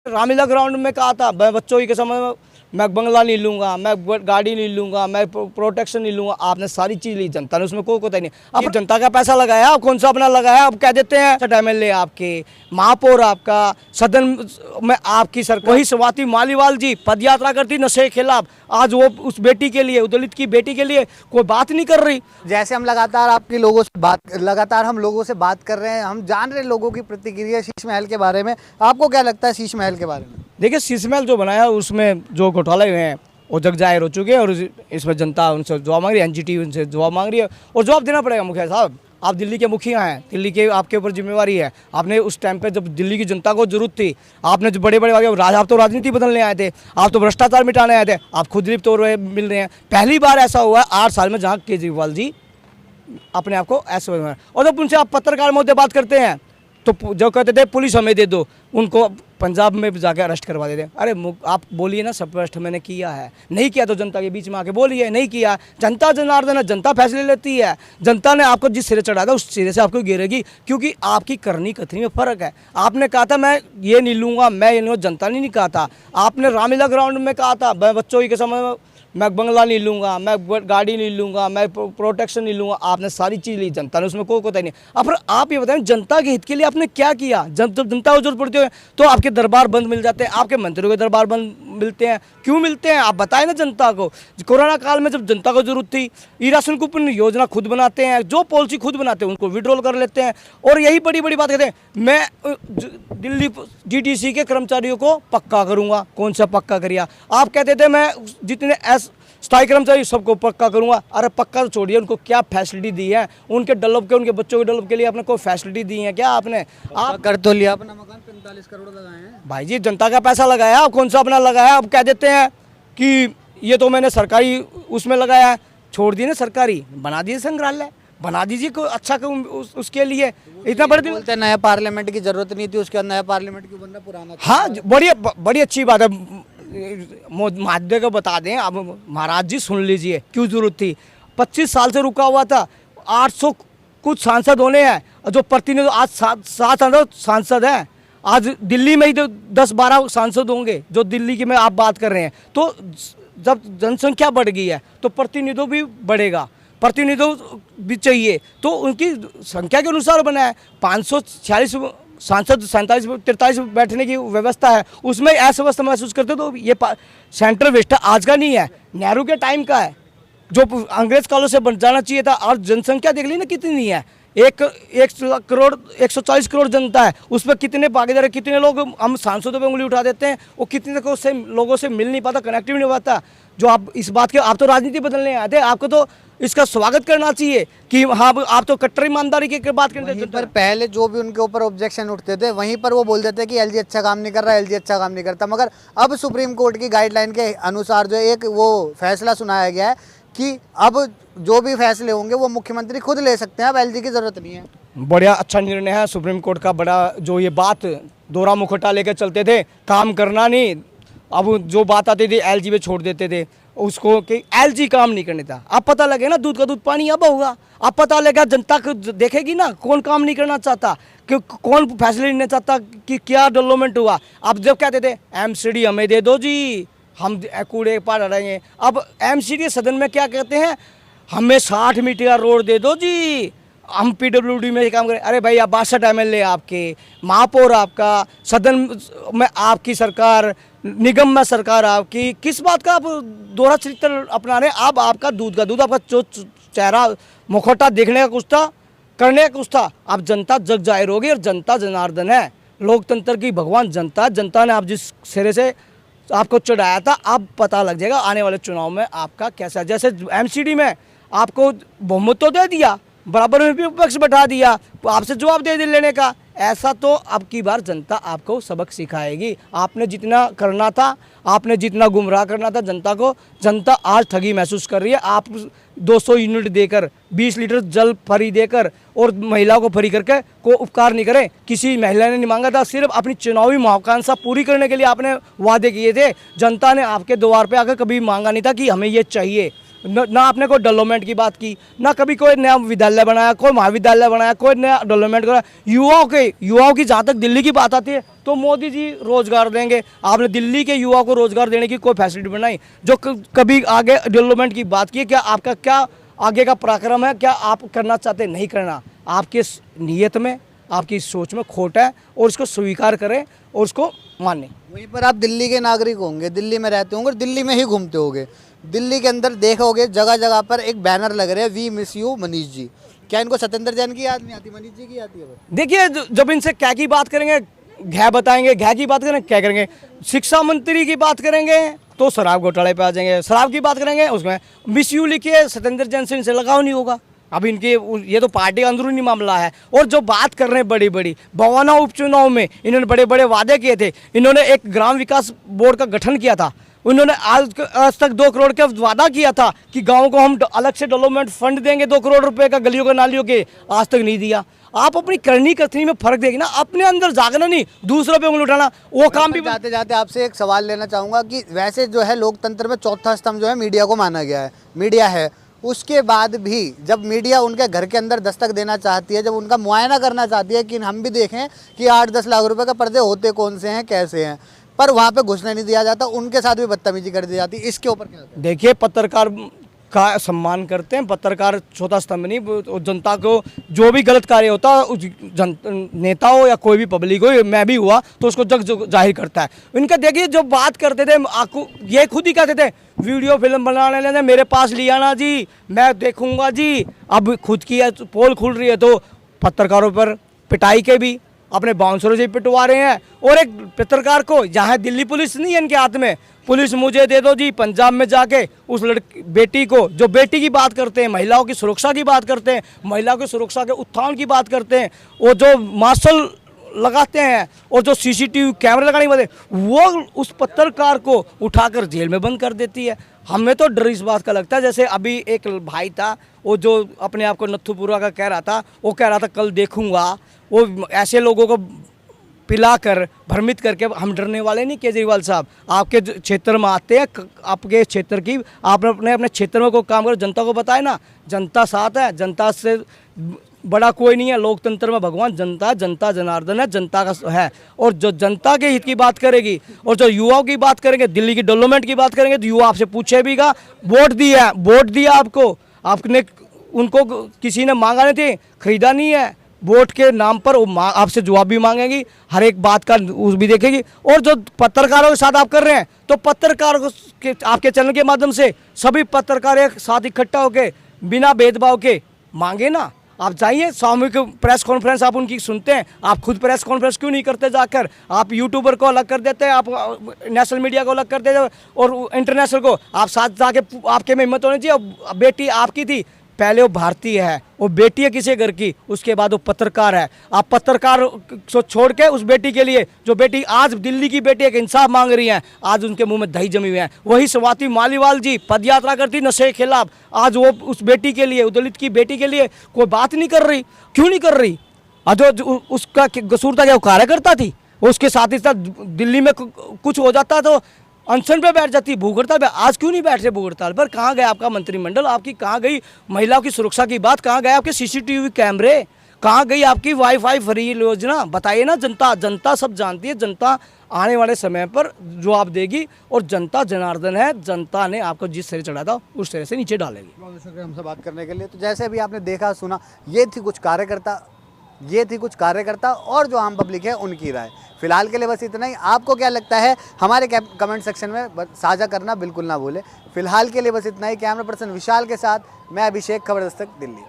Ramlila ground में कहा था मैं बच्चों के समय मैं बंगला नहीं लूंगा, मैं गाड़ी नहीं लूंगा, मैं प्रोटेक्शन नहीं लूंगा। आपने सारी चीज ली, जनता ने उसमें कोई कोताही नहीं। अब जनता का पैसा लगाया, अब कौन सा अपना लगाया। अब कह देते हैं MLA आपके, महापौर आपका, सदन में आपकी सरकार। वही स्वाति मालीवाल जी पद यात्रा करती नशे के खिलाफ, आज वो उस बेटी के लिए, दलित की बेटी के लिए कोई बात नहीं कर रही। जैसे हम लगातार हम लोगों से बात कर रहे हैं, हम जान रहे हैं लोगों की प्रतिक्रिया शीश महल के बारे में। आपको क्या लगता है शीश महल के बारे में? देखिए, शीश महल जो बनाया उसमें जो घोटाले हुए हैं वो जग जाहिर हो चुके हैं और इसमें जनता उनसे जवाब मांग रही है, NGT उनसे जवाब मांग रही है और जवाब देना पड़ेगा। मुखिया साहब, आप दिल्ली के मुखिया हैं, दिल्ली के आपके ऊपर जिम्मेवारी है। आपने उस टाइम पे जब दिल्ली की जनता को जरूरत थी, आपने जो बड़े बड़े आप तो राजनीति बदलने आए थे, आप तो भ्रष्टाचार मिटाने आए थे, आप खुद लिप्त हो रहे मिल रहे हैं। पहली बार ऐसा हुआ है 8 साल में जहाँ केजरीवाल जी अपने आप को ऐसे। और जब उनसे आप पत्रकार महोदय बात करते हैं तो जो कहते थे पुलिस हमें दे दो, उनको पंजाब में जाकर अरेस्ट करवा देते। अरे आप बोलिए ना, सब अरेस्ट मैंने किया है, नहीं किया तो जनता के बीच में आके बोलिए नहीं किया। जनता जनार्दन है, जनता फैसले लेती है। जनता ने आपको जिस सिरे चढ़ा था उस सिरे से आपको गिरेगी, क्योंकि आपकी करनी कथनी में फर्क है। आपने कहा था मैं ये नहीं लूँगा, मैं ये नहीं, जनता ने नहीं कहा था। आपने रामलीला ग्राउंड में कहा था मैं बच्चों के समय मैं बंगला नहीं लूँगा, मैं गाड़ी नहीं लूँगा, मैं प्रोटेक्शन नहीं लूँगा। आपने सारी चीज़ ली, जनता ने उसमें कोई कोताही नहीं। अब आप ये बताएं जनता के हित के लिए आपने क्या किया? जब जनता को जरूरत पड़ती है तो आपके दरबार बंद मिल जाते हैं, आपके मंत्रियों के दरबार बंद मिलते हैं। क्यों मिलते हैं आप बताएं ना जनता को। कोरोना काल में जब जनता को जरूरत थी, ई राशन कूपन योजना खुद बनाते हैं, जो पॉलिसी खुद बनाते हैं उनको विड्रॉल कर लेते हैं और यही बड़ी बड़ी बात कहते हैं मैं दिल्ली DTC के कर्मचारियों को पक्का करूँगा। कौन सा पक्का करिया? आप कहते थे मैं जितने स्थायी कर्मचारी सबको पक्का करूंगा। अरे पक्का तो छोड़िए, उनको क्या फैसिलिटी दी है? उनके डेवलप के, उनके बच्चों के डेवलप के लिए आपने कोई फैसिलिटी दी है क्या? आपने आप कर तो लिया अपना मकान, 45 करोड़ लगाए हैं भाई जी, जनता का पैसा लगाया। अब कौन सा अपना लगाया? अब कह देते हैं कि ये तो मैंने सरकारी उसमें लगाया है। छोड़ दिए ना, सरकारी बना दिए, संग्रहालय बना दीजिए कोई अच्छा उसके लिए। इतना बड़े बोलते हैं नया पार्लियामेंट की जरूरत नहीं थी, उसके बाद नया पार्लियामेंट क्यों बन रहा पुराना? हाँ, बड़ी अच्छी बात है। माध्य को बता दें, अब महाराज जी सुन लीजिए क्यों जरूरत थी। 25 साल से रुका हुआ था, 800 कुछ सांसद होने हैं जो प्रतिनिधि आज 7 सांसद हैं। आज दिल्ली में ही तो 10-12 सांसद होंगे जो दिल्ली की में आप बात कर रहे हैं। तो जब जनसंख्या बढ़ गई है तो प्रतिनिधित्व भी बढ़ेगा, प्रतिनिधित्व भी चाहिए, तो उनकी संख्या के अनुसार बना है। 546 सांसद 47-43 बैठने की व्यवस्था है, उसमें अव्यवस्था महसूस करते तो ये सेंट्रल वेस्ट आज का नहीं है, नेहरू के टाइम का है, जो अंग्रेज कालों से बन जाना चाहिए था। और जनसंख्या देख ली ना कितनी है, 1 करोड़ 140 करोड़ जनता है, उसमें कितने भागीदार है, कितने लोग हम सांसदों पे उंगली उठा देते हैं, वो कितने को से लोगों से मिल नहीं पाता, कनेक्टिव नहीं पाता। जो आप इस बात के, आप तो राजनीति बदलने आए थे, आपको तो इसका स्वागत करना चाहिए कि हाँ आप तो कट्टर ईमानदारी की बात करते थे। पर पहले जो भी उनके ऊपर ऑब्जेक्शन उठते थे वहीं पर वो बोलते थे कि LG अच्छा काम नहीं कर रहा, LG अच्छा काम नहीं करता। मगर अब सुप्रीम कोर्ट की गाइडलाइन के अनुसार जो एक वो फैसला सुनाया गया है कि अब जो भी फैसले होंगे वो मुख्यमंत्री खुद ले सकते हैं, अब LG की जरूरत नहीं है। बढ़िया अच्छा निर्णय है सुप्रीम कोर्ट का। बड़ा जो ये बात दोहरा मुखौटा लेकर चलते थे, काम करना नहीं, अब जो बात आती थी LG पे छोड़ देते थे उसको कि LG काम नहीं करने था। अब पता लगे ना, दूध का दूध पानी अब होगा। अब पता लगा, जनता को देखेगी ना कौन काम नहीं करना चाहता, कि कौन फैसले नहीं चाहता कि क्या डेवलपमेंट हुआ। अब जब कहते थे MCD हमें दे दो जी, हम कूड़े पार रहे हैं, अब MCD सदन में क्या कहते हैं, हमें 60 मीटर का रोड दे दो जी, हम PWD में काम करें। अरे भाई, 62 MLA आपके, महापौर आपका, सदन में आपकी सरकार, निगम में सरकार आपकी, किस बात का आप दोहरा चरित्र अपना रहे? अब आपका दूध का दूध, आपका जो चेहरा मुखौटा देखने का कुछ था, करने का कुछ था। अब जनता जग जाहिर होगी और जनता जनार्दन है, लोकतंत्र की भगवान जनता। जनता ने आप जिस सिरे से आपको चढ़ाया था, अब पता लग जाएगा आने वाले चुनाव में आपका कैसा। जैसे MCD में आपको बहुमत तो दे दिया, बराबर में भी विपक्ष बैठा दिया, आपसे जवाब दे लेने का। ऐसा तो अब की बार जनता आपको सबक सिखाएगी। आपने जितना करना था, आपने जितना गुमराह करना था जनता को, जनता आज ठगी महसूस कर रही है। आप 200 यूनिट देकर, 20 लीटर जल फ्री देकर और महिलाओं को फ्री करके को उपकार नहीं करें। किसी महिला ने नहीं मांगा था, सिर्फ अपनी चुनावी महत्वाकांक्षा पूरी करने के लिए आपने वादे किए थे। जनता ने आपके द्वार पे आकर कभी मांगा नहीं था कि हमें ये चाहिए। ना आपने कोई डेवलपमेंट की बात की, ना कभी कोई नया विद्यालय बनाया, कोई महाविद्यालय बनाया, कोई नया डेवलपमेंट करा। युवाओं की जहाँ तक दिल्ली की बात आती है तो मोदी जी रोजगार देंगे। आपने दिल्ली के युवाओं को रोजगार देने की कोई फैसिलिटी बनाई? जो कभी आगे डेवलपमेंट की बात की, क्या आपका क्या आगे का पराक्रम है? क्या आप करना चाहते हैं? नहीं करना। आपके नीयत में, आपकी सोच में खोट है और इसको स्वीकार करें और उसको माने। वहीं पर आप दिल्ली के नागरिक होंगे, दिल्ली में रहते होंगे और दिल्ली में ही घूमते होंगे। दिल्ली के अंदर देखोगे जगह जगह पर एक बैनर लग रहे हैं, we miss you Manish ji. क्या इनको सत्येंद्र जैन की याद नहीं आती? मनीष जी की आती है? देखिए, जब इनसे क्या की बात करेंगे, घै बताएंगे, घै की बात करेंगे क्या करेंगे। शिक्षा मंत्री की बात करेंगे तो शराब घोटाले पे आ जाएंगे, शराब की बात करेंगे उसमें मिस यू लिखिए, सत्येंद्र जैन से इनसे लगाव नहीं होगा। अब इनके ये तो पार्टी का अंदरूनी मामला है। और जो बात कर रहे हैं बड़ी बड़ी बवाना उपचुनाव में इन्होंने बड़े बड़े वादे किए थे। इन्होंने एक ग्राम विकास बोर्ड का गठन किया था, उन्होंने आज तक 2 करोड़ का वादा किया था कि गाँव को हम अलग से डेवलपमेंट फंड देंगे 2 करोड़ रुपए का, गलियों का नालियों के, आज तक नहीं दिया। आप अपनी करनी कथनी में फर्क देखना, अपने अंदर जागना नहीं, दूसरों पे उंगली उठाना, वो काम भी। जाते जाते आपसे एक सवाल लेना चाहूँगा कि वैसे जो है लोकतंत्र में चौथा स्तंभ जो है मीडिया को माना गया है, मीडिया है। उसके बाद भी जब मीडिया उनके घर के अंदर दस्तक देना चाहती है, जब उनका मुआयना करना चाहती है कि हम भी देखें कि 8-10 लाख रुपए का पर्दे होते कौन से हैं, कैसे हैं, पर वहाँ पे घुसने नहीं दिया जाता, उनके साथ भी बदतमीजी कर दी जाती है। इसके ऊपर क्या? देखिए, पत्रकार का सम्मान करते हैं, पत्रकार चौथा स्तंभ नहीं। जनता को जो भी गलत कार्य होता है, नेता हो या कोई भी पब्लिक हो, मैं भी हुआ तो उसको जग जाहिर करता है। इनका देखिए, जो बात करते थे आपको ये खुद ही कहते थे वीडियो फिल्म बनाने लेने मेरे पास लिया ना जी, मैं देखूंगा जी। अब खुद की पोल खुल रही है तो पत्रकारों पर पिटाई के भी अपने बाउंसरों से पिटवा रहे हैं। और एक पत्रकार को, यहाँ दिल्ली पुलिस नहीं है इनके हाथ में, पुलिस मुझे दे दो जी, पंजाब में जाके उस लड़की बेटी को, जो बेटी की बात करते हैं, महिलाओं की सुरक्षा की बात करते हैं, महिलाओं की सुरक्षा के उत्थान की बात करते हैं, वो जो मार्शल लगाते हैं और जो सीसीटीवी कैमरे लगाने के बाद वो उस पत्रकार को उठाकर जेल में बंद कर देती है। हमें तो डर इस बात का लगता है, जैसे अभी एक भाई था वो जो अपने आप को नत्थुपुरा का कह रहा था, वो कह रहा था कल देखूंगा। वो ऐसे लोगों को पिलाकर भ्रमित करके, हम डरने वाले नहीं। केजरीवाल साहब आपके क्षेत्र में आते हैं, आपके क्षेत्र की आपने अपने क्षेत्र में कोई काम करो, जनता को बताए ना, जनता साथ है, जनता से बड़ा कोई नहीं है। लोकतंत्र में भगवान जनता, जनता जनार्दन है, जनता का है। और जो जनता के हित की बात करेगी और जो युवाओं की बात करेंगे, दिल्ली की डेवलपमेंट की बात करेंगे, तो युवा आपसे पूछे भीगा, वोट दिया आपको, आपने उनको किसी ने मांगा नहीं थे, खरीदा नहीं है। वोट के नाम पर वो आपसे जवाब भी मांगेगी, हर एक बात का उस भी देखेगी। और जो पत्रकारों के साथ आप कर रहे हैं, तो पत्रकारों के आपके चैनल के माध्यम से सभी पत्रकार एक साथ इकट्ठा होकर बिना भेदभाव के मांगे ना। आप जाइए, सामूहिक प्रेस कॉन्फ्रेंस आप उनकी सुनते हैं, आप खुद प्रेस कॉन्फ्रेंस क्यों नहीं करते जाकर? आप यूट्यूबर को अलग कर देते हैं, आप नेशनल मीडिया को अलग कर देते हैं और इंटरनेशनल को आप साथ जाके, आपके में हिम्मत होनी चाहिए। बेटी आपकी थी, पहले वो भारतीय है, वो बेटी है किसी घर की, उसके बाद वो पत्रकार है। आप पत्रकार को छोड़ के उस बेटी के लिए, जो बेटी आज दिल्ली की बेटी एक इंसाफ मांग रही है, आज उनके मुंह में दही जमी हुई है। वही स्वाति मालीवाल जी पदयात्रा करती नशे के खिलाफ, आज वो उस बेटी के लिए, दलित की बेटी के लिए कोई बात नहीं कर रही। क्यों नहीं कर रही? जो उसका कसूर था क्या? वो कार्यकर्ता थी, उसके साथ ही साथ दिल्ली में कुछ हो जाता तो अनशन पे बैठ जाती, भूख हड़ताल पे। आज क्यों नहीं बैठ रहे भूख हड़ताल पर? कहाँ गया आपका मंत्रिमंडल? आपकी कहाँ गई महिलाओं की सुरक्षा की बात? कहाँ गए आपके सीसीटीवी कैमरे? कहाँ गई आपकी वाईफाई फ्री योजना? बताइए ना। जनता सब जानती है, जनता आने वाले समय पर जवाब देगी। और जनता जनार्दन है, जनता ने आपको जिस तरह चढ़ा था उस तरह से नीचे डालेगी। बहुत शुक्रिया हमसे बात करने के लिए। तो जैसे अभी आपने देखा सुना, ये थी कुछ कार्यकर्ता और जो आम पब्लिक है उनकी राय। फिलहाल के लिए बस इतना ही। आपको क्या लगता है हमारे कमेंट सेक्शन में साझा करना बिल्कुल ना भूलें। फिलहाल के लिए बस इतना ही। कैमरा पर्सन विशाल के साथ मैं अभिषेक, खबर दस्तक, दिल्ली।